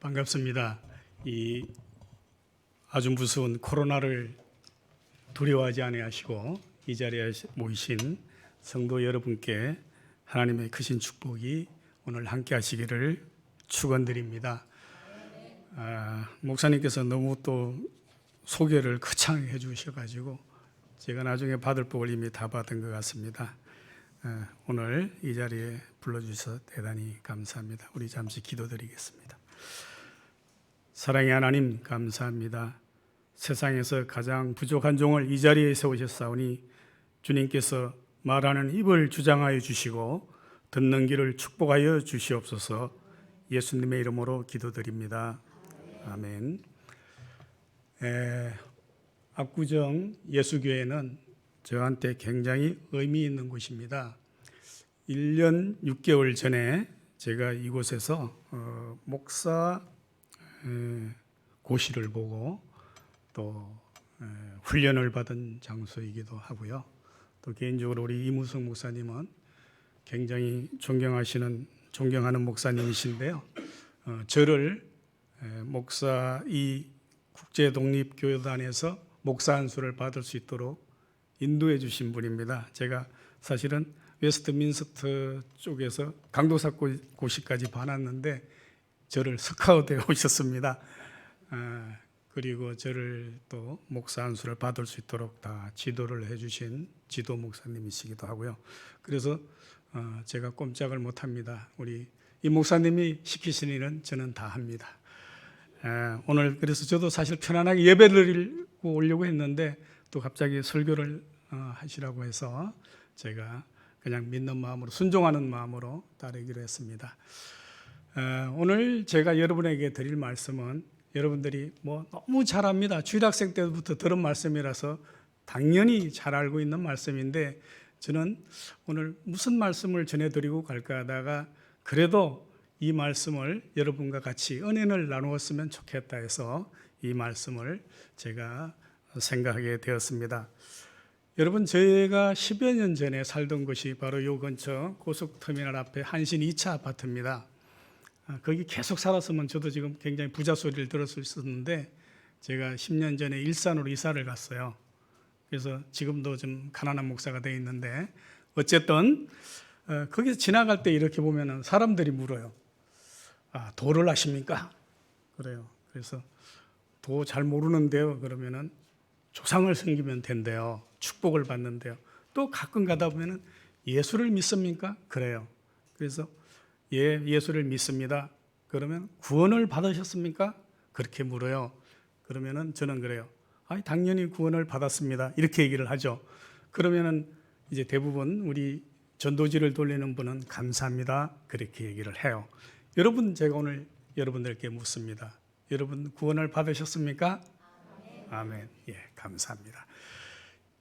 반갑습니다. 이 아주 무서운 코로나를 두려워하지 아니하시고 이 자리에 모이신 성도 여러분께 하나님의 크신 축복이 오늘 함께 하시기를 축원드립니다. 목사님께서 너무 또 소개를 거창하게 해주셔가지고 제가 나중에 받을 복을 이미 다 받은 것 같습니다. 오늘 이 자리에 불러주셔서 대단히 감사합니다. 우리 잠시 기도드리겠습니다. 사랑의 하나님 감사합니다. 세상에서 가장 부족한 종을 이 자리에 세우셨사오니 주님께서 말하는 입을 주장하여 주시고 듣는 귀를 축복하여 주시옵소서. 예수님의 이름으로 기도드립니다. 아멘. 압구정 예수교회는 저한테 굉장히 의미 있는 곳입니다. 1년 6개월 전에 제가 이곳에서 목사 고시를 보고 또 훈련을 받은 장소이기도 하고요. 또 개인적으로 우리 이무성 목사님은 굉장히 존경하는 목사님이신데요. 저를 목사 이 국제독립교회단에서 목사 안수를 받을 수 있도록 인도해 주신 분입니다. 제가 사실은 웨스트민스터 쪽에서 강도사 고시까지 받았는데 저를 스카우트해 오셨습니다. 그리고 저를 또 목사 안수를 받을 수 있도록 다 지도를 해주신 지도 목사님이시기도 하고요. 그래서 제가 꼼짝을 못합니다. 우리 이 목사님이 시키신 일은 저는 다 합니다. 오늘 그래서 저도 사실 편안하게 예배를 드리고 오려고 했는데 또 갑자기 설교를 하시라고 해서 제가 그냥 믿는 마음으로 순종하는 마음으로 따르기로 했습니다. 오늘 제가 여러분에게 드릴 말씀은 여러분들이 너무 잘 압니다. 주일학생 때부터 들은 말씀이라서 당연히 잘 알고 있는 말씀인데 저는 오늘 무슨 말씀을 전해드리고 갈까 하다가 그래도 이 말씀을 여러분과 같이 은혜를 나누었으면 좋겠다 해서 이 말씀을 제가 생각하게 되었습니다. 여러분, 저희가 10여 년 전에 살던 곳이 바로 요 근처 고속터미널 앞에 한신 2차 아파트입니다. 거기 계속 살았으면 저도 지금 굉장히 부자 소리를 들을 수 있었는데 제가 10년 전에 일산으로 이사를 갔어요. 그래서 지금도 좀 가난한 목사가 되어 있는데 어쨌든 거기서 지나갈 때 이렇게 보면은 사람들이 물어요. 도를 아십니까? 그래요. 그래서 도 잘 모르는데요. 그러면은 조상을 섬기면 된대요. 축복을 받는데요. 또 가끔 가다 보면은 예수를 믿습니까? 그래요. 그래서 예수를 믿습니다. 그러면 구원을 받으셨습니까? 그렇게 물어요. 그러면은 저는 그래요. 당연히 구원을 받았습니다. 이렇게 얘기를 하죠. 그러면은 이제 대부분 우리 전도지를 돌리는 분은 감사합니다. 그렇게 얘기를 해요. 여러분, 제가 오늘 여러분들께 묻습니다. 여러분 구원을 받으셨습니까? 아멘. 예, 감사합니다.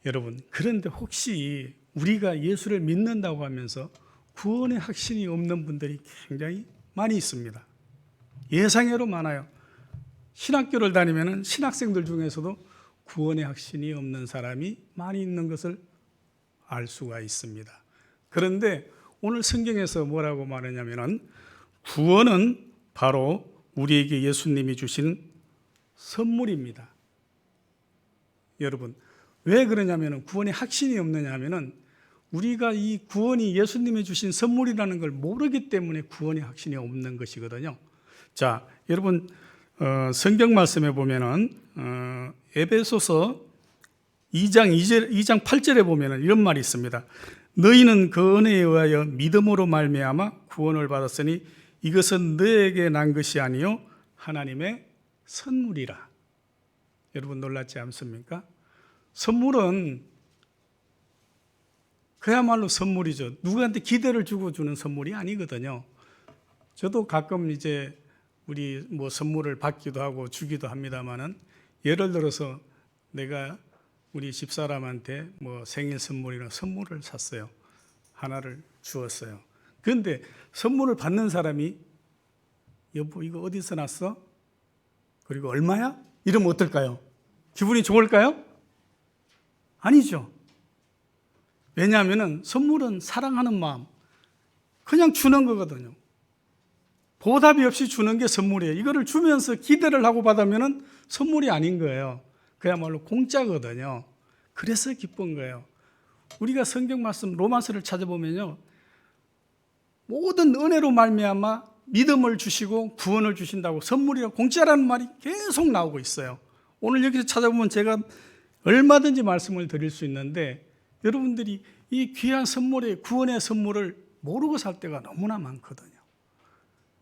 여러분, 그런데 혹시 우리가 예수를 믿는다고 하면서 구원의 확신이 없는 분들이 굉장히 많이 있습니다. 예상외로 많아요. 신학교를 다니면 신학생들 중에서도 구원의 확신이 없는 사람이 많이 있는 것을 알 수가 있습니다. 그런데 오늘 성경에서 뭐라고 말하냐면은 구원은 바로 우리에게 예수님이 주신 선물입니다. 여러분, 왜 그러냐면은 구원의 확신이 없느냐 하면은 우리가 이 구원이 예수님이 주신 선물이라는 걸 모르기 때문에 구원의 확신이 없는 것이거든요. 자, 여러분 성경 말씀에 보면은 에베소서 2장 8절에 보면은 이런 말이 있습니다. 너희는 그 은혜에 의하여 믿음으로 말미암아 구원을 받았으니 이것은 너에게 난 것이 아니요 하나님의 선물이라. 여러분 놀랍지 않습니까? 선물은 그야말로 선물이죠. 누구한테 기대를 주고 주는 선물이 아니거든요. 저도 가끔 이제 우리 선물을 받기도 하고 주기도 합니다만은 예를 들어서 내가 우리 집사람한테 생일 선물이나 선물을 샀어요. 하나를 주었어요. 그런데 선물을 받는 사람이 여보 이거 어디서 났어? 그리고 얼마야? 이러면 어떨까요? 기분이 좋을까요? 아니죠. 왜냐하면 선물은 사랑하는 마음, 그냥 주는 거거든요. 보답이 없이 주는 게 선물이에요. 이거를 주면서 기대를 하고 받으면 선물이 아닌 거예요. 그야말로 공짜거든요. 그래서 기쁜 거예요. 우리가 성경 말씀 로마서를 찾아보면요, 모든 은혜로 말미암아 믿음을 주시고 구원을 주신다고, 선물이라 공짜라는 말이 계속 나오고 있어요. 오늘 여기서 찾아보면 제가 얼마든지 말씀을 드릴 수 있는데, 여러분들이 이 귀한 선물의 구원의 선물을 모르고 살 때가 너무나 많거든요.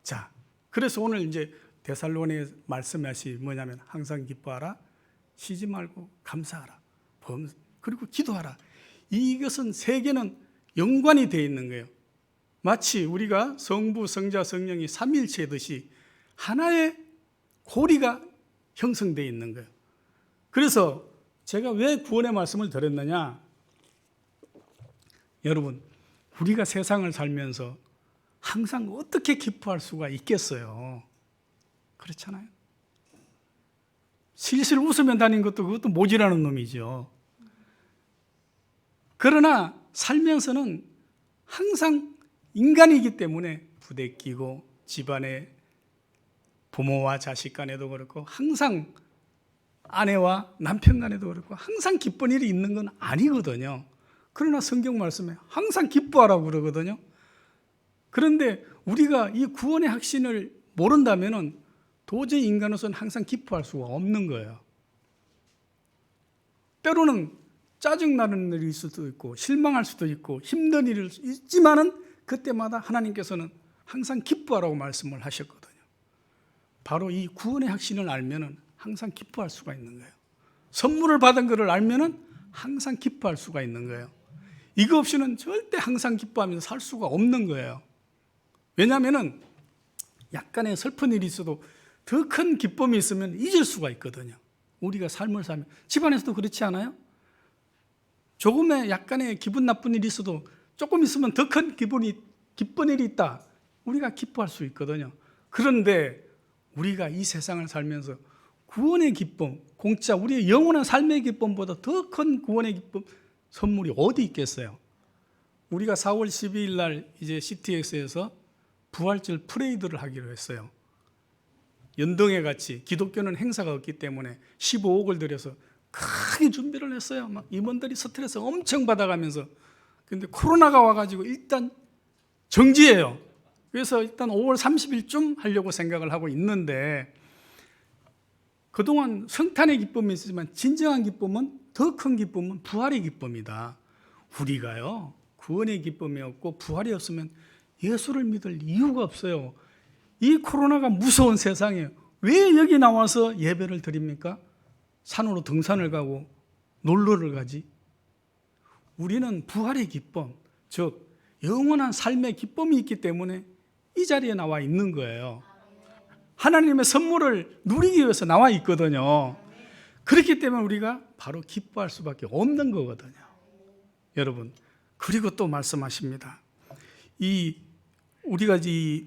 자, 그래서 오늘 이제 데살로니에 말씀하시 뭐냐면 항상 기뻐하라, 쉬지 말고 감사하라, 그리고 기도하라. 이것은 세 개는 연관이 되어 있는 거예요. 마치 우리가 성부, 성자, 성령이 삼일체듯이 하나의 고리가 형성되어 있는 거예요. 그래서 제가 왜 구원의 말씀을 드렸느냐? 여러분, 우리가 세상을 살면서 항상 어떻게 기뻐할 수가 있겠어요? 그렇잖아요. 실실 웃으며 다니는 것도 그것도 모지라는 놈이죠. 그러나 살면서는 항상 인간이기 때문에 부대끼고, 집안에 부모와 자식 간에도 그렇고, 항상 아내와 남편 간에도 그렇고 항상 기쁜 일이 있는 건 아니거든요. 그러나 성경 말씀에 항상 기뻐하라고 그러거든요. 그런데 우리가 이 구원의 확신을 모른다면 도저히 인간으로서는 항상 기뻐할 수가 없는 거예요. 때로는 짜증나는 일이 있을 수도 있고, 실망할 수도 있고, 힘든 일이 있지만은 그때마다 하나님께서는 항상 기뻐하라고 말씀을 하셨거든요. 바로 이 구원의 확신을 알면은 항상 기뻐할 수가 있는 거예요. 선물을 받은 것을 알면은 항상 기뻐할 수가 있는 거예요. 이거 없이는 절대 항상 기뻐하면서 살 수가 없는 거예요. 왜냐하면은 약간의 슬픈 일이 있어도 더 큰 기쁨이 있으면 잊을 수가 있거든요. 우리가 삶을 살면 집안에서도 그렇지 않아요? 조금의 약간의 기분 나쁜 일이 있어도 조금 있으면 더 큰 기쁜 일이 있다, 우리가 기뻐할 수 있거든요. 그런데 우리가 이 세상을 살면서 구원의 기쁨, 공짜 우리의 영원한 삶의 기쁨보다 더 큰 구원의 기쁨, 선물이 어디 있겠어요? 우리가 4월 12일 날 이제 CTX에서 부활절 프레이드를 하기로 했어요. 연등회 같이 기독교는 행사가 없기 때문에 15억을 들여서 크게 준비를 했어요. 막 임원들이 스트레스 엄청 받아가면서. 근데 코로나가 와가지고 일단 정지해요. 그래서 일단 5월 30일쯤 하려고 생각을 하고 있는데, 그동안 성탄의 기쁨이 있지만 진정한 기쁨은, 더 큰 기쁨은 부활의 기쁨이다. 우리가요, 구원의 기쁨이 없고 부활이 없으면 예수를 믿을 이유가 없어요. 이 코로나가 무서운 세상에 왜 여기 나와서 예배를 드립니까? 산으로 등산을 가고 놀러를 가지. 우리는 부활의 기쁨, 즉 영원한 삶의 기쁨이 있기 때문에 이 자리에 나와 있는 거예요. 하나님의 선물을 누리기 위해서 나와 있거든요. 그렇기 때문에 우리가 바로 기뻐할 수밖에 없는 거거든요. 여러분, 그리고 또 말씀하십니다. 우리가 이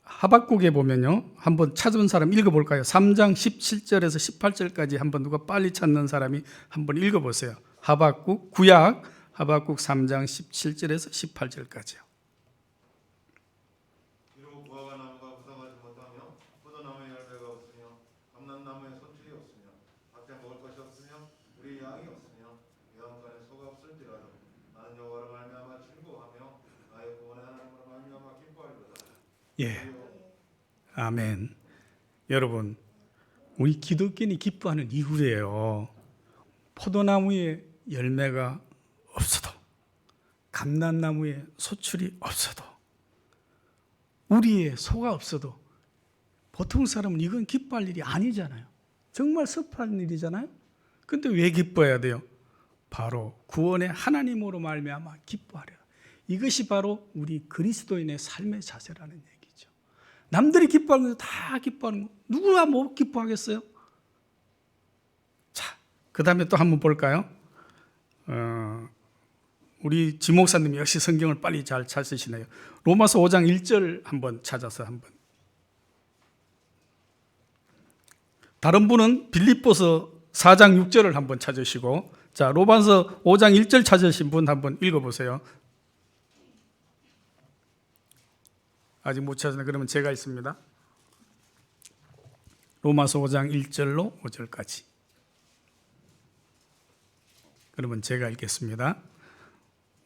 하박국에 보면요, 한번 찾은 사람 읽어볼까요? 3장 17절에서 18절까지 한번 누가 빨리 찾는 사람이 한번 읽어보세요. 하박국, 구약 하박국 3장 17절에서 18절까지요. 이러고 무화과 나무가 부성하지 못하며 포도나무에 열매가 없으며 감람나무에 소출이 없으며 밭에 먹을 것이 없으며 우리 양이 없으며 외양간에 소가 없을지라도 나는 여호와로 말미암아 즐거워하며 나의 구원의 하나님으로 말미암아 기뻐하리로다. 예, 아멘. 여러분, 우리 기독교인이 기뻐하는 이유예요. 포도나무에 열매가 없어도, 감람나무에 소출이 없어도, 우리의 소가 없어도 보통 사람은 이건 기뻐할 일이 아니잖아요. 정말 섭한 일이잖아요. 근데 왜 기뻐해야 돼요? 바로 구원의 하나님으로 말미암아 기뻐하려. 이것이 바로 우리 그리스도인의 삶의 자세라는 얘기죠. 남들이 기뻐하는 거 다 기뻐하는 거, 누구가 못 기뻐하겠어요? 자, 그 다음에 또 한번 볼까요? 우리 지 목사님이 역시 성경을 빨리 잘 찾으시네요. 로마서 5장 1절 한번 찾아서 한번. 다른 분은 빌립보서 4장 6절을 한번 찾으시고, 자, 로마서 5장 1절 찾으신 분 한번 읽어보세요. 아직 못 찾았나? 그러면 제가 있습니다. 로마서 5장 1절로 5절까지. 그러면 제가 읽겠습니다.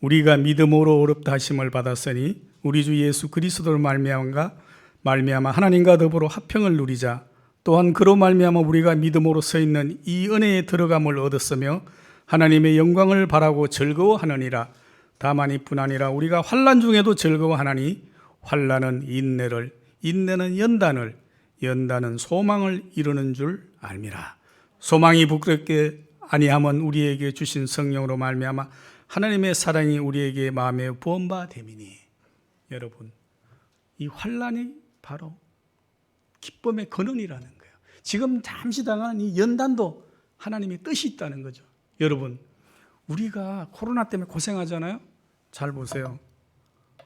우리가 믿음으로 어렵다 하심을 받았으니 우리 주 예수 그리스도로 말미암아 하나님과 더불어 화평을 누리자. 또한 그로 말미암아 우리가 믿음으로 서 있는 이 은혜에 들어감을 얻었으며 하나님의 영광을 바라고 즐거워하느니라. 다만 이뿐 아니라 우리가 환난 중에도 즐거워하나니 환난은 인내를, 인내는 연단을, 연단은 소망을 이루는 줄 알미라. 소망이 부끄럽게 아니함은 우리에게 주신 성령으로 말미암아 하나님의 사랑이 우리에게 마음에 부은 바 됨이니. 여러분, 이 환난이 바로 기쁨의 근원이라는 거예요. 지금 잠시 당하는 이 연단도 하나님의 뜻이 있다는 거죠. 여러분, 우리가 코로나 때문에 고생하잖아요. 잘 보세요.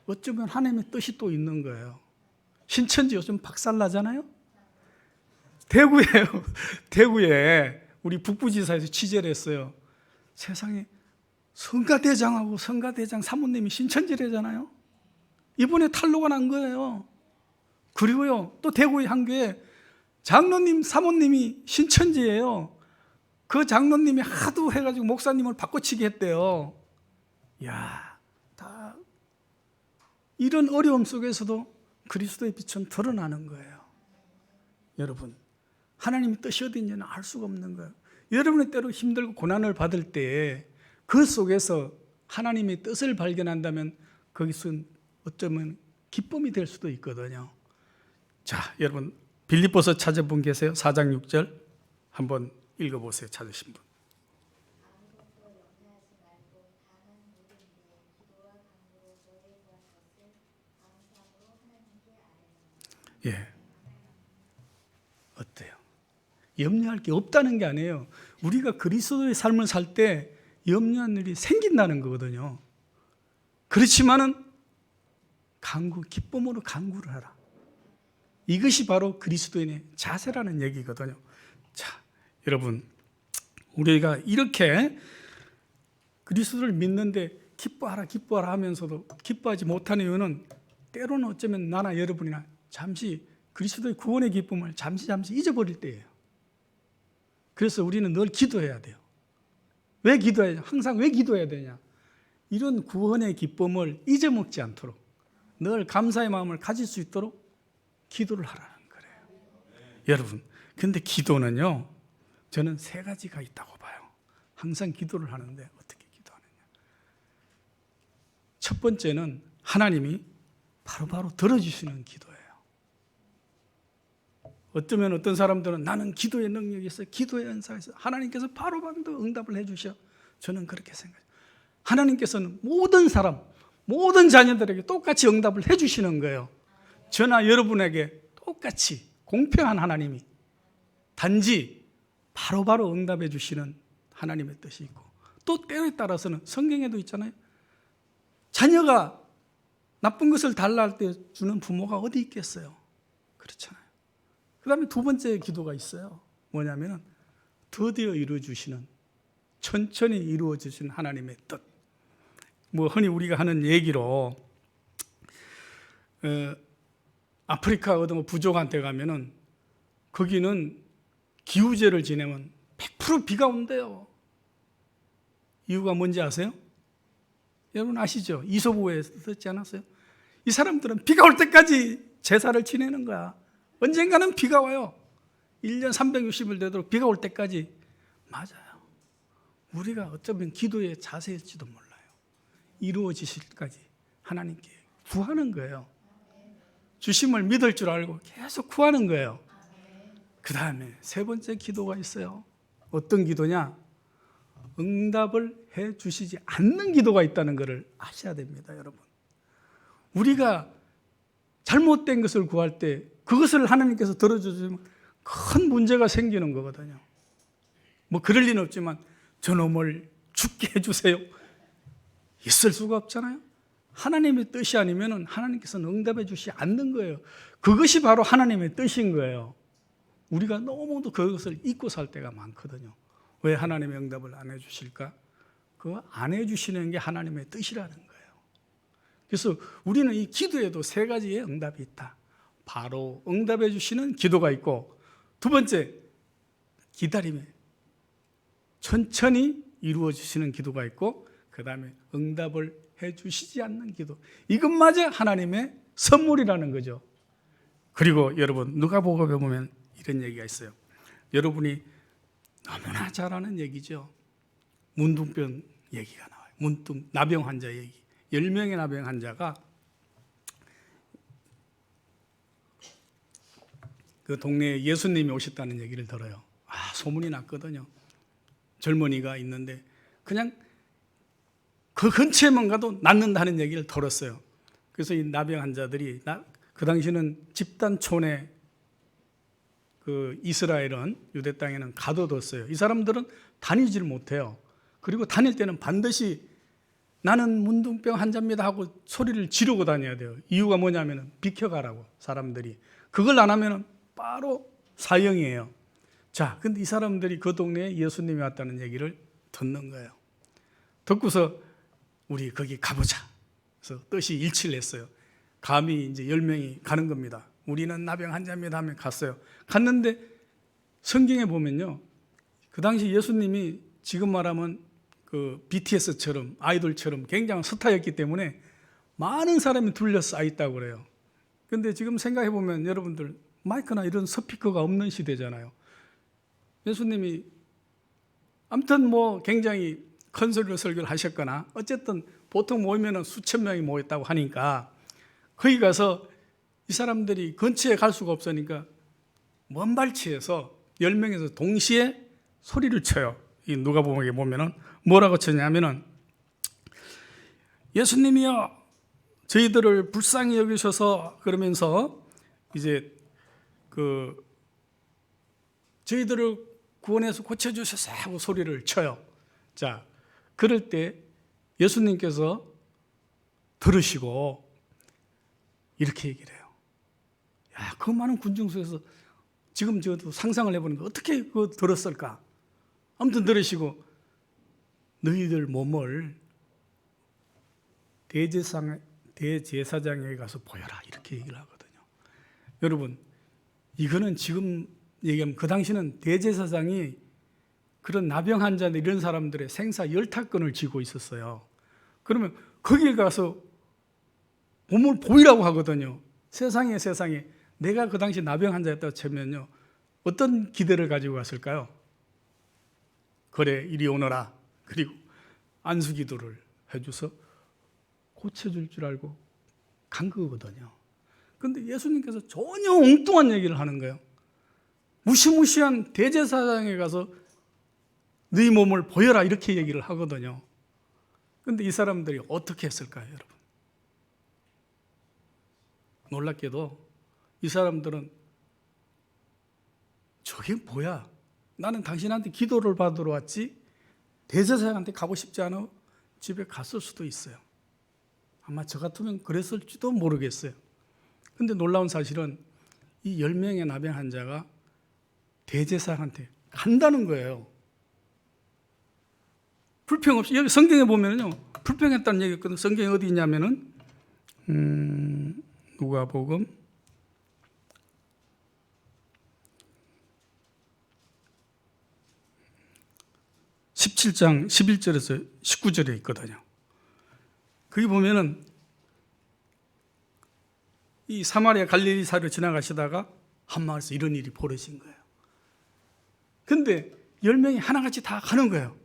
어쩌면 하나님의 뜻이 또 있는 거예요. 신천지 요즘 박살나잖아요. 대구에 우리 북부지사에서 취재를 했어요. 세상에 성가대장하고 성가대장 사모님이 신천지래잖아요. 이번에 탄로가 난 거예요. 그리고요, 또 대구의 한 교회 장로님 사모님이 신천지예요. 그 장로님이 하도 해가지고 목사님을 바꿔치기 했대요. 야, 다 이런 어려움 속에서도 그리스도의 빛은 드러나는 거예요. 여러분, 하나님의 뜻이 어딘지는 알 수가 없는 거예요. 여러분의 때로 힘들고 고난을 받을 때 그 속에서 하나님의 뜻을 발견한다면 거기서 어쩌면 기쁨이 될 수도 있거든요. 자, 여러분 빌립보서 찾은 분 계세요? 4장 6절 한번 읽어보세요. 찾으신 분. 예, 어때요? 염려할 게 없다는 게 아니에요. 우리가 그리스도의 삶을 살 때 염려한 일이 생긴다는 거거든요. 그렇지만은 기쁨으로 간구를 하라. 이것이 바로 그리스도인의 자세라는 얘기거든요. 자, 여러분, 우리가 이렇게 그리스도를 믿는데 기뻐하라 하면서도 기뻐하지 못하는 이유는 때로는 어쩌면 나나 여러분이나 잠시 그리스도의 구원의 기쁨을 잠시 잊어버릴 때예요. 그래서 우리는 늘 기도해야 돼요. 왜 기도해야 항상 왜 기도해야 되냐? 이런 구원의 기쁨을 잊어먹지 않도록 늘 감사의 마음을 가질 수 있도록 기도를 하라는 거예요. 여러분, 근데 기도는요, 저는 세 가지가 있다고 봐요. 항상 기도를 하는데 어떻게 기도하느냐? 첫 번째는 하나님이 바로바로 들어주시는 기도예요. 어쩌면 어떤 사람들은 나는 기도의 능력이 있어요. 기도의 은사가 있어요. 하나님께서 바로바로 응답을 해주셔. 저는 그렇게 생각해요. 하나님께서는 모든 사람, 모든 자녀들에게 똑같이 응답을 해주시는 거예요. 저나 여러분에게 똑같이 공평한 하나님이 단지 바로바로 응답해 주시는 하나님의 뜻이 있고, 또 때에 따라서는 성경에도 있잖아요. 자녀가 나쁜 것을 달라 할 때 주는 부모가 어디 있겠어요? 그렇잖아요. 그 다음에 두 번째 기도가 있어요. 뭐냐면 드디어 이루어주시는, 천천히 이루어주시는 하나님의 뜻. 뭐 흔히 우리가 하는 얘기로 아프리카 어떤 부족한테 가면은 거기는 기후제를 지내면 100% 비가 온대요. 이유가 뭔지 아세요? 여러분 아시죠? 이소부에 썼지 않았어요? 이 사람들은 비가 올 때까지 제사를 지내는 거야. 언젠가는 비가 와요. 1년 360일 되도록 비가 올 때까지. 맞아요. 우리가 어쩌면 기도의 자세일지도 몰라요. 이루어지실 때까지 하나님께 구하는 거예요. 주심을 믿을 줄 알고 계속 구하는 거예요. 그 다음에 세 번째 기도가 있어요. 어떤 기도냐? 응답을 해 주시지 않는 기도가 있다는 것을 아셔야 됩니다, 여러분. 우리가 잘못된 것을 구할 때 그것을 하나님께서 들어주시면 큰 문제가 생기는 거거든요. 뭐 그럴 리는 없지만 저놈을 죽게 해주세요. 있을 수가 없잖아요. 하나님의 뜻이 아니면 하나님께서는 응답해 주시지 않는 거예요. 그것이 바로 하나님의 뜻인 거예요. 우리가 너무도 그것을 잊고 살 때가 많거든요. 왜 하나님의 응답을 안 해주실까? 그거 안 해주시는 게 하나님의 뜻이라는 거예요. 그래서 우리는 이 기도에도 세 가지의 응답이 있다. 바로 응답해 주시는 기도가 있고, 두 번째 기다림에 천천히 이루어 주시는 기도가 있고, 그 다음에 응답을 해 주시지 않는 기도. 이것마저 하나님의 선물이라는 거죠. 그리고 여러분, 누가복음에 보면 이런 얘기가 있어요. 여러분이 너무나 잘 아는 얘기죠. 문둥병 얘기가 나와요. 나병 환자 얘기. 10명의 나병 환자가 그 동네에 예수님이 오셨다는 얘기를 들어요. 소문이 났거든요. 젊은이가 있는데 그냥 그 근처에만 가도 낫는다는 얘기를 들었어요. 그래서 이 나병 환자들이 그 당시는 집단촌에 그 이스라엘은 유대 땅에는 가둬뒀어요. 이 사람들은 다니지를 못해요. 그리고 다닐 때는 반드시 나는 문둥병 환자입니다 하고 소리를 지르고 다녀야 돼요. 이유가 뭐냐면 비켜가라고, 사람들이. 그걸 안 하면 바로 사형이에요. 자, 근데 이 사람들이 그 동네에 예수님이 왔다는 얘기를 듣는 거예요. 듣고서 우리 거기 가보자. 그래서 뜻이 일치를 했어요. 감히 이제 10명이 가는 겁니다. 우리는 나병 환자입니다 하면 갔어요. 갔는데 성경에 보면요, 그 당시 예수님이 지금 말하면 그 BTS처럼 아이돌처럼 굉장한 스타였기 때문에 많은 사람이 둘러싸여 있다고 그래요. 근데 지금 생각해 보면 여러분들 마이크나 이런 스피커가 없는 시대잖아요. 예수님이 아무튼 뭐 굉장히 큰 소리로 설교를 하셨거나 어쨌든 보통 모이면 수천 명이 모였다고 하니까 거기 가서 이 사람들이 근처에 갈 수가 없으니까 먼 발치에서 10명에서 동시에 소리를 쳐요. 이 누가복음에 보면은 뭐라고 쳤냐면은, 예수님이여 저희들을 불쌍히 여기셔서, 그러면서 이제 그 저희들을 구원해서 고쳐주셔서 하고 소리를 쳐요. 자, 그럴 때 예수님께서 들으시고 이렇게 얘기를 해요. 야, 그 많은 군중 속에서 지금 저도 상상을 해보니까 어떻게 그거 들었을까? 아무튼 들으시고 너희들 몸을 대제사장에게 가서 보여라, 이렇게 얘기를 하거든요. 여러분, 이거는 지금 얘기하면 그 당시는 대제사장이 그런 나병 환자들 이런 사람들의 생사 열탈권을 쥐고 있었어요. 그러면 거기에 가서 몸을 보이라고 하거든요. 세상에 내가 그 당시 나병 환자였다고 치면요, 어떤 기대를 가지고 갔을까요? 그래, 이리 오너라. 그리고 안수기도를 해줘서 고쳐줄 줄 알고 간 거거든요. 그런데 예수님께서 전혀 엉뚱한 얘기를 하는 거예요. 무시무시한 대제사장에 가서 네 몸을 보여라, 이렇게 얘기를 하거든요. 그런데 이 사람들이 어떻게 했을까요, 여러분? 놀랍게도 이 사람들은 저게 뭐야? 나는 당신한테 기도를 받으러 왔지 대제사장한테 가고 싶지 않아 집에 갔을 수도 있어요. 아마 저 같으면 그랬을지도 모르겠어요. 그런데 놀라운 사실은 이 10명의 나병 환자가 대제사장한테 간다는 거예요. 불평 없이. 여기 성경에 보면요, 불평했다는 얘기가 있거든요. 성경에 어디 있냐면은 누가복음 17장 11절에서 19절에 있거든요. 거기 보면은 이 사마리아 갈릴리 사이로 지나가시다가 한 마을에서 이런 일이 벌어진 거예요. 근데 10명이 하나같이 다 가는 거예요.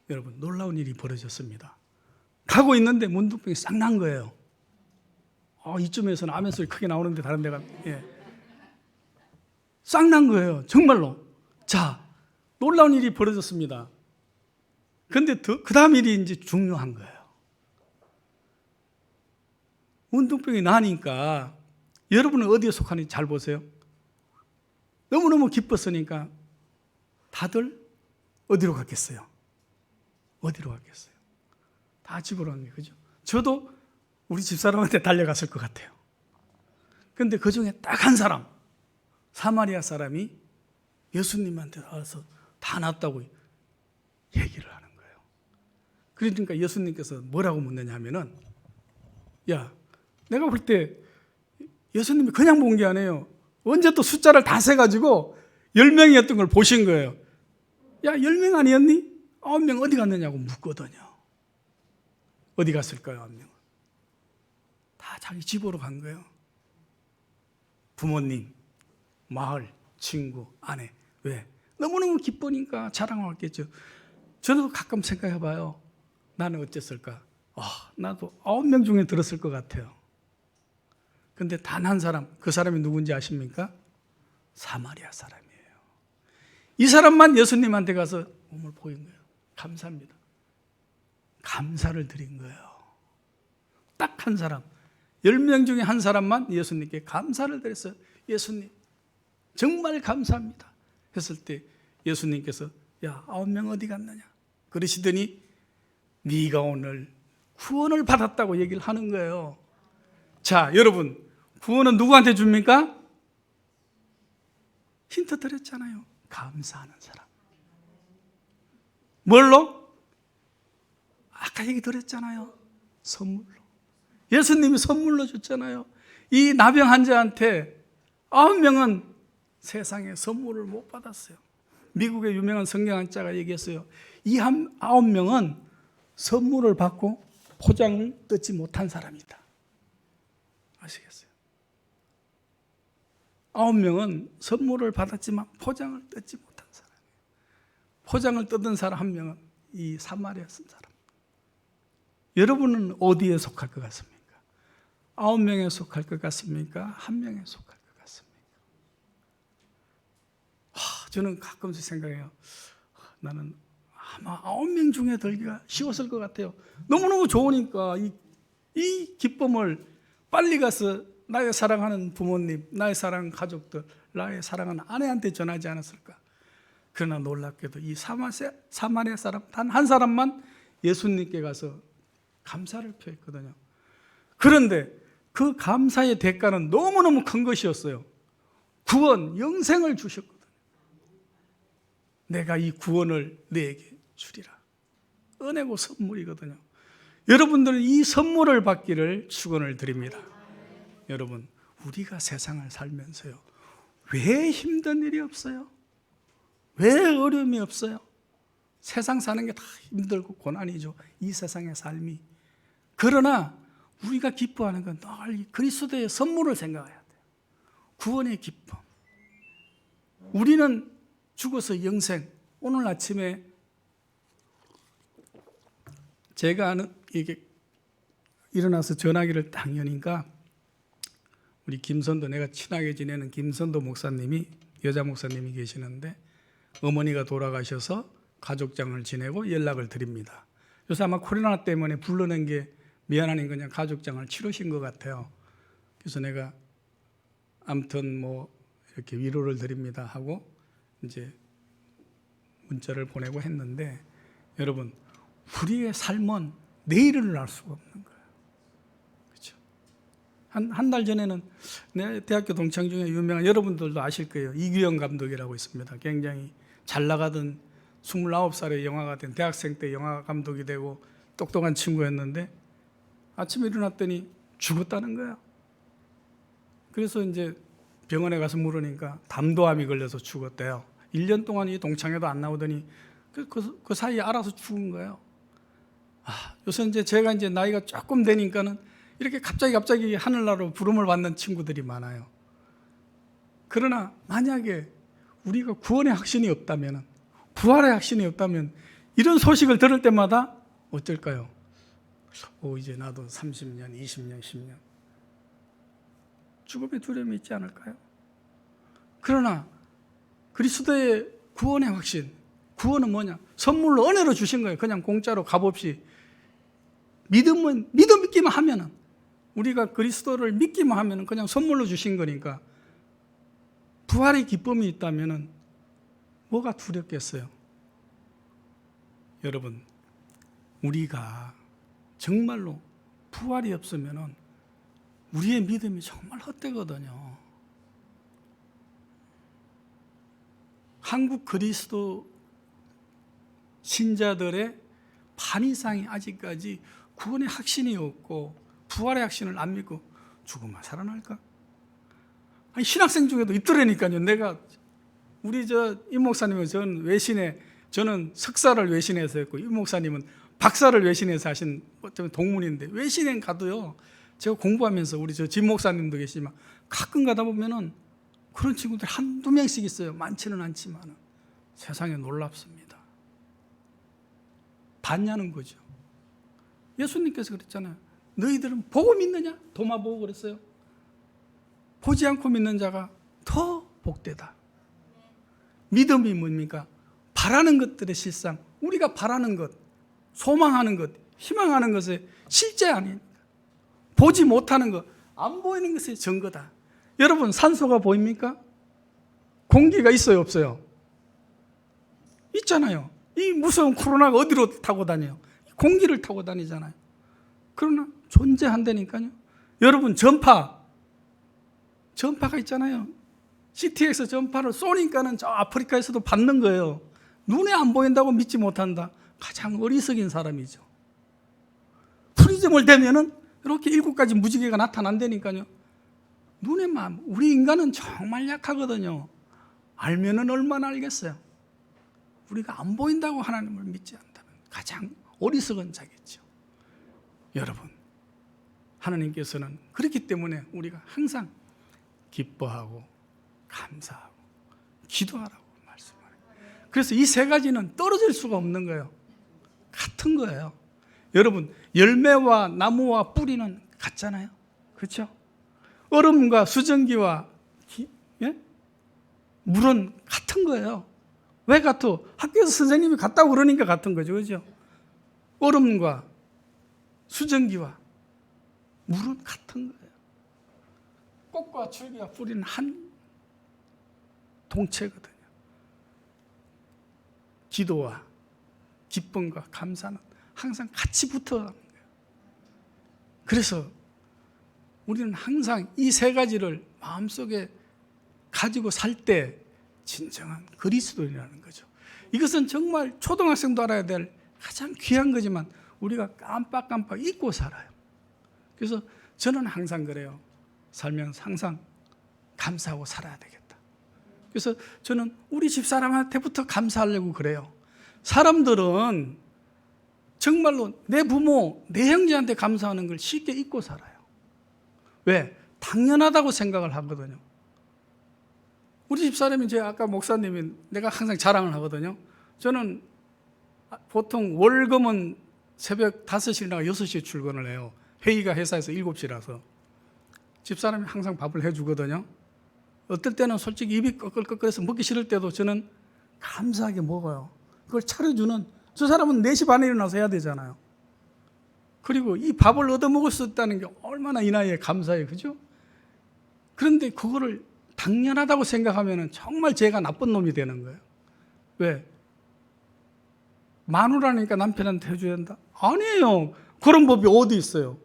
여러분, 놀라운 일이 벌어졌습니다. 가고 있는데 문둥병이 싹 난 거예요. 이쯤에서는 아멘 소리 크게 나오는데 다른 데가 싹 난 거예요. 정말로. 자, 놀라운 일이 벌어졌습니다. 그런데 그 다음 일이 이제 중요한 거예요. 문둥병이 나니까 여러분은 어디에 속하는지 잘 보세요. 너무너무 기뻤으니까 다들 어디로 갔겠어요? 어디로 갔겠어요? 다 집으로 간 거예요. 그죠? 저도 우리 집사람한테 달려갔을 것 같아요. 그런데 그 중에 딱 한 사람, 사마리아 사람이 예수님한테 와서 다 낫다고 얘기를 하는 거예요. 그러니까 예수님께서 뭐라고 묻느냐 하면은 야, 내가 볼 때 예수님이 그냥 본 게 아니에요. 언제 또 숫자를 다 세가지고 10명이었던 걸 보신 거예요. 야, 10명 아니었니? 9명 어디 갔느냐고 묻거든요. 어디 갔을까요, 9명은? 다 자기 집으로 간 거예요. 부모님, 마을, 친구, 아내. 왜? 너무너무 기쁘니까 자랑하겠죠. 저도 가끔 생각해 봐요. 나는 어땠을까? 나도 9명 중에 들었을 것 같아요. 근데 단 한 사람, 그 사람이 누군지 아십니까? 사마리아 사람이에요. 이 사람만 예수님한테 가서 몸을 보인 거예요. 감사합니다. 감사를 드린 거예요. 딱 한 사람, 10명 중에 한 사람만 예수님께 감사를 드렸어요. 예수님, 정말 감사합니다. 했을 때 예수님께서 야, 9명 어디 갔느냐? 그러시더니 네가 오늘 구원을 받았다고 얘기를 하는 거예요. 자, 여러분, 구원은 누구한테 줍니까? 힌트 드렸잖아요. 감사하는 사람. 뭘로? 아까 얘기 드렸잖아요. 선물로. 예수님이 선물로 줬잖아요. 이 나병 환자한테 9명은 세상에 선물을 못 받았어요. 미국의 유명한 성경학자가 얘기했어요. 이 9명은 선물을 받고 포장을 뜯지 못한 사람이다. 아시겠어요? 9명은 선물을 받았지만 포장을 뜯지 못한 사람이에요. 포장을 뜯은 사람 1명은 이 사마리아 쓴 사람. 여러분은 어디에 속할 것 같습니까? 9명에 속할 것 같습니까? 1명에 속할 것 같습니까? 저는 가끔씩 생각해요. 나는 아마 9명 중에 들기가 쉬웠을 것 같아요. 너무너무 좋으니까 이 기쁨을 빨리 가서 나의 사랑하는 부모님, 나의 사랑하는 가족들, 나의 사랑하는 아내한테 전하지 않았을까? 그러나 놀랍게도 이 사마리아 사람 단 한 사람만 예수님께 가서 감사를 표했거든요. 그런데 그 감사의 대가는 너무너무 큰 것이었어요. 구원, 영생을 주셨거든요. 내가 이 구원을 너에게 주리라. 은혜고 선물이거든요. 여러분들은 이 선물을 받기를 축원을 드립니다. 여러분, 우리가 세상을 살면서요, 왜 힘든 일이 없어요? 왜 어려움이 없어요? 세상 사는 게 다 힘들고 고난이죠. 이 세상의 삶이. 그러나 우리가 기뻐하는 건 늘 그리스도의 선물을 생각해야 돼요. 구원의 기쁨. 우리는 죽어서 영생. 오늘 아침에 제가 아는 이게 일어나서 전화기를 딱 여니까 우리 김선도, 내가 친하게 지내는 김선도 목사님이, 여자 목사님이 계시는데 어머니가 돌아가셔서 가족장을 지내고 연락을 드립니다. 요새 아마 코로나 때문에 불러낸 게 미안하니 그냥 가족장을 치르신 것 같아요. 그래서 내가 아무튼 뭐 이렇게 위로를 드립니다 하고 이제 문자를 보내고 했는데, 여러분, 우리의 삶은 내일을 알 수가 없는 거예요. 그렇죠? 한 달 전에는 내 대학교 동창 중에 유명한, 여러분들도 아실 거예요, 이규영 감독이라고 있습니다. 굉장히 잘 나가던 29살에 영화가 된, 대학생 때 영화 감독이 되고 똑똑한 친구였는데 아침에 일어났더니 죽었다는 거예요. 그래서 이제 병원에 가서 물으니까 담도암이 걸려서 죽었대요. 1년 동안 이 동창회도 안 나오더니 그 사이에 알아서 죽은 거예요. 요새 이제 제가 이제 나이가 조금 되니까는 이렇게 갑자기 하늘나라로 부름을 받는 친구들이 많아요. 그러나 만약에 우리가 구원의 확신이 없다면, 부활의 확신이 없다면 이런 소식을 들을 때마다 어떨까요? 이제 나도 30년, 20년, 10년 죽음의 두려움이 있지 않을까요? 그러나 그리스도의 구원의 확신, 구원은 뭐냐? 선물로 은혜로 주신 거예요. 그냥 공짜로 값없이. 믿기만 하면은, 우리가 그리스도를 믿기만 하면은 그냥 선물로 주신 거니까, 부활의 기쁨이 있다면은 뭐가 두렵겠어요? 여러분, 우리가 정말로 부활이 없으면은 우리의 믿음이 정말 헛되거든요. 한국 그리스도 신자들의 반 이상이 아직까지 구원의 확신이 없고 부활의 확신을 안 믿고 죽으면 살아날까? 아니, 신학생 중에도 있더라니까요. 내가 우리 임 목사님은 저는 석사를 외신에서 했고 임 목사님은 박사를 외신에서 하신 어쩌면 동문인데 외신에 가도요. 제가 공부하면서 우리 진 목사님도 계시지만 가끔 가다 보면은 그런 친구들 한두 명씩 있어요. 많지는 않지만 세상에 놀랍습니다. 봤냐는 거죠. 예수님께서 그랬잖아요. 너희들은 보고 믿느냐? 도마 보고 그랬어요. 보지 않고 믿는 자가 더 복되다. 믿음이 뭡니까? 바라는 것들의 실상, 우리가 바라는 것, 소망하는 것, 희망하는 것의 실제 아닙니까? 보지 못하는 것, 안 보이는 것의 증거다. 여러분, 산소가 보입니까? 공기가 있어요, 없어요? 있잖아요. 이 무서운 코로나가 어디로 타고 다녀요? 공기를 타고 다니잖아요. 그러나 존재한다니까요. 여러분, 전파가 있잖아요. CTX 전파를 쏘니까는 저 아프리카에서도 받는 거예요. 눈에 안 보인다고 믿지 못한다. 가장 어리석인 사람이죠. 프리즘을 대면은 이렇게 7가지 무지개가 나타난다니까요. 눈의 마음, 우리 인간은 정말 약하거든요. 알면은 얼마나 알겠어요. 우리가 안 보인다고 하나님을 믿지 않다면 가장 어리석은 자겠죠. 여러분, 하나님께서는 그렇기 때문에 우리가 항상 기뻐하고 감사하고 기도하라고 말씀하래요. 그래서 이 세 가지는 떨어질 수가 없는 거예요. 같은 거예요. 여러분, 열매와 나무와 뿌리는 같잖아요. 그렇죠? 얼음과 수증기와 물은 같은 거예요. 왜 같아? 학교에서 선생님이 같다고 그러니까 같은 거죠. 그렇죠? 얼음과 수증기와 물은 같은 거예요. 꽃과 줄기와 뿌리는 한 동체거든요. 기도와 기쁨과 감사는 항상 같이 붙어가는 거예요. 그래서 우리는 항상 이 세 가지를 마음속에 가지고 살 때 진정한 그리스도인이라는 거죠. 이것은 정말 초등학생도 알아야 될 가장 귀한 거지만 우리가 깜빡깜빡 잊고 살아요. 그래서 저는 항상 그래요. 살면서 항상 감사하고 살아야 되겠다. 그래서 저는 우리 집사람한테부터 감사하려고 그래요. 사람들은 정말로 내 부모, 내 형제한테 감사하는 걸 쉽게 잊고 살아요. 왜? 당연하다고 생각을 하거든요. 우리 집사람이 아까 목사님이 내가 항상 자랑을 하거든요. 저는 보통 월금은 새벽 5시에 나가 6시에 출근을 해요. 회의가 회사에서 7시라서. 집사람이 항상 밥을 해주거든요. 어떨 때는 솔직히 입이 꺼끌꺼끌해서 먹기 싫을 때도 저는 감사하게 먹어요. 그걸 차려주는, 저 사람은 4시 반에 일어나서 해야 되잖아요. 그리고 이 밥을 얻어먹을 수 있다는 게 얼마나 이 나이에 감사해요. 그죠? 그런데 그거를 당연하다고 생각하면 정말 제가 나쁜 놈이 되는 거예요. 왜? 마누라니까 남편한테 해줘야 된다? 아니에요. 그런 법이 어디 있어요?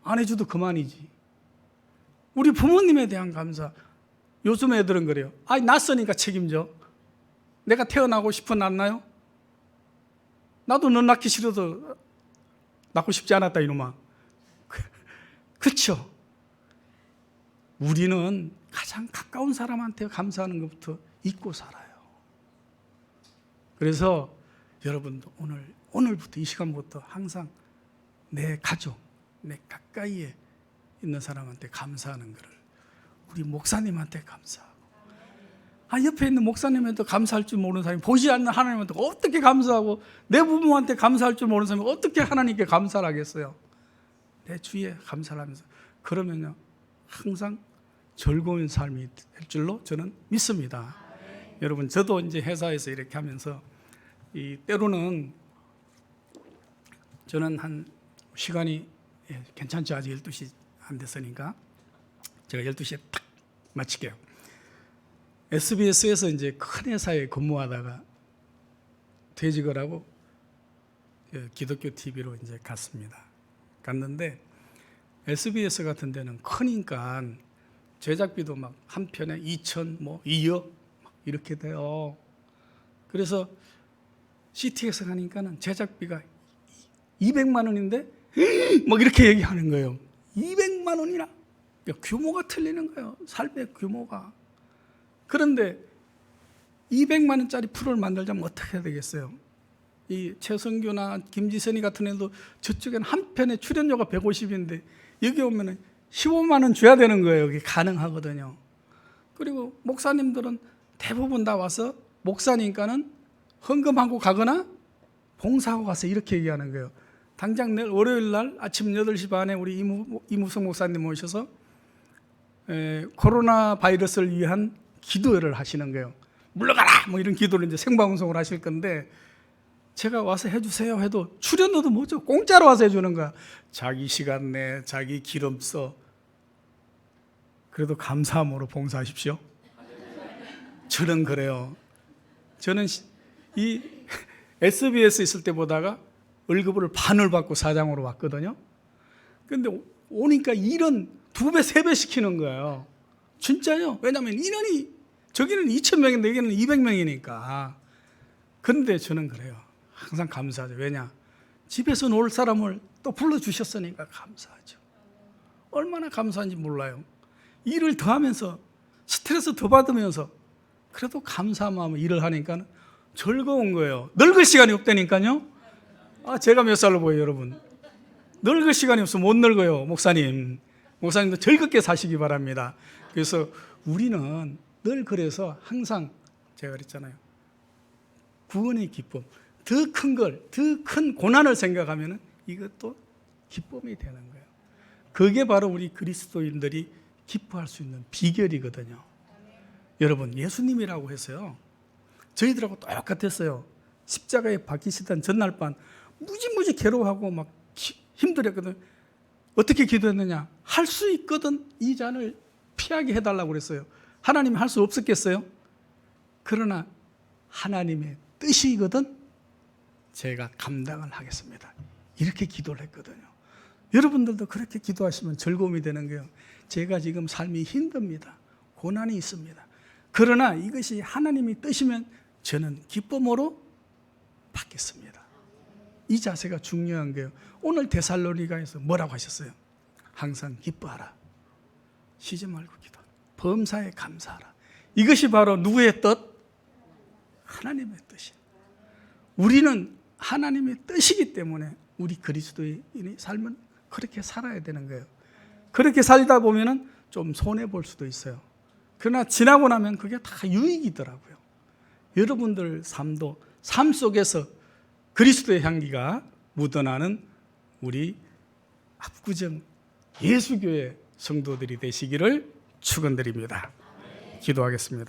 안 해줘도 그만이지. 우리 부모님에 대한 감사. 요즘 애들은 그래요. 아이, 낳았으니까 책임져. 내가 태어나고 싶어 낳나요? 나도 너 낳기 싫어도 낳고 싶지 않았다, 이놈아. 그렇죠? 우리는 가장 가까운 사람한테 감사하는 것부터 잊고 살아요. 그래서 여러분도 오늘부터 이 시간부터 항상 내 가족, 내 가까이에 있는 사람한테 감사하는 것을, 우리 목사님한테 감사하고, 옆에 있는 목사님한테 감사할 줄 모르는 사람이, 보지 않는 하나님한테 어떻게 감사하고, 내 부모한테 감사할 줄 모르는 사람이 어떻게 하나님께 감사를 하겠어요? 내 주위에 감사를 하면서, 그러면요 항상 즐거운 삶이 될 줄로 저는 믿습니다. 여러분, 저도 이제 회사에서 이렇게 하면서 때로는 저는 한 시간이 괜찮죠. 아직 12시 안 됐으니까 제가 12시에 딱 마칠게요. SBS에서 이제 큰 회사에 근무하다가 퇴직을 하고 기독교 TV로 이제 갔습니다. 갔는데 SBS 같은 데는 크니까 제작비도 막 한 편에 2천, 2억 이렇게 돼요. 그래서 CTX 가니까는 제작비가 200만 원인데 막 이렇게 얘기하는 거예요. 200만 원이나. 규모가 틀리는 거예요. 삶의 규모가. 그런데 200만 원짜리 프로를 만들자면 어떻게 해야 되겠어요? 이 최성규나 김지선이 같은 애도 저쪽에는 한 편에 출연료가 150인데 여기 오면은 15만 원 줘야 되는 거예요. 이게 가능하거든요. 그리고 목사님들은 대부분 다 와서 목사니까는 헌금하고 가거나 봉사하고 가서 이렇게 얘기하는 거예요. 당장 내일 월요일 날 아침 8시 반에 우리 이무성 목사님 모셔서 코로나 바이러스를 위한 기도를 하시는 거예요. 물러가라! 뭐 이런 기도를 이제 생방송을 하실 건데 제가 와서 해주세요 해도 출연료도 뭐죠? 공짜로 와서 해주는 거야. 자기 시간 내, 자기 기름 써. 그래도 감사함으로 봉사하십시오. 저는 그래요. 저는 이 SBS 있을 때 보다가 월급을 반을 받고 사장으로 왔거든요. 근데 오니까 일은 2배, 3배 시키는 거예요. 진짜요. 왜냐하면 인원이 저기는 2,000명인데 여기는 200명이니까. 그런데 저는 그래요. 항상 감사하죠. 왜냐? 집에서 놀 사람을 또 불러주셨으니까 감사하죠. 얼마나 감사한지 몰라요. 일을 더 하면서 스트레스 더 받으면서 그래도 감사한 마음으로 일을 하니까 즐거운 거예요. 늙을 시간이 없다니까요. 제가 몇 살로 보여요, 여러분? 늙을 시간이 없어 못 늙어요, 목사님. 목사님도 즐겁게 사시기 바랍니다. 그래서 우리는 늘 그래서 항상 제가 그랬잖아요. 구원의 기쁨. 더 큰 걸, 더 큰 고난을 생각하면 이것도 기쁨이 되는 거예요. 그게 바로 우리 그리스도인들이 기뻐할 수 있는 비결이거든요. 여러분, 예수님이라고 해서요. 저희들하고 똑같았어요. 십자가에 박히시던 전날 밤 무지무지 괴로워하고 막 힘들었거든요. 어떻게 기도했느냐? 할 수 있거든 이 잔을 피하게 해달라고 그랬어요. 하나님이 할 수 없었겠어요? 그러나 하나님의 뜻이거든 제가 감당을 하겠습니다. 이렇게 기도를 했거든요. 여러분들도 그렇게 기도하시면 즐거움이 되는 거예요. 제가 지금 삶이 힘듭니다. 고난이 있습니다. 그러나 이것이 하나님이 뜻이면 저는 기쁨으로 받겠습니다. 이 자세가 중요한 거예요. 오늘 데살로니가에서 뭐라고 하셨어요? 항상 기뻐하라. 쉬지 말고 기도하라. 범사에 감사하라. 이것이 바로 누구의 뜻? 하나님의 뜻이에요. 우리는 하나님의 뜻이기 때문에 우리 그리스도인이 삶은 그렇게 살아야 되는 거예요. 그렇게 살다 보면은 좀 손해볼 수도 있어요. 그러나 지나고 나면 그게 다 유익이더라고요. 여러분들 삶도 삶 속에서 그리스도의 향기가 묻어나는 우리 압구정 예수교회 성도들이 되시기를 축원드립니다. 기도하겠습니다.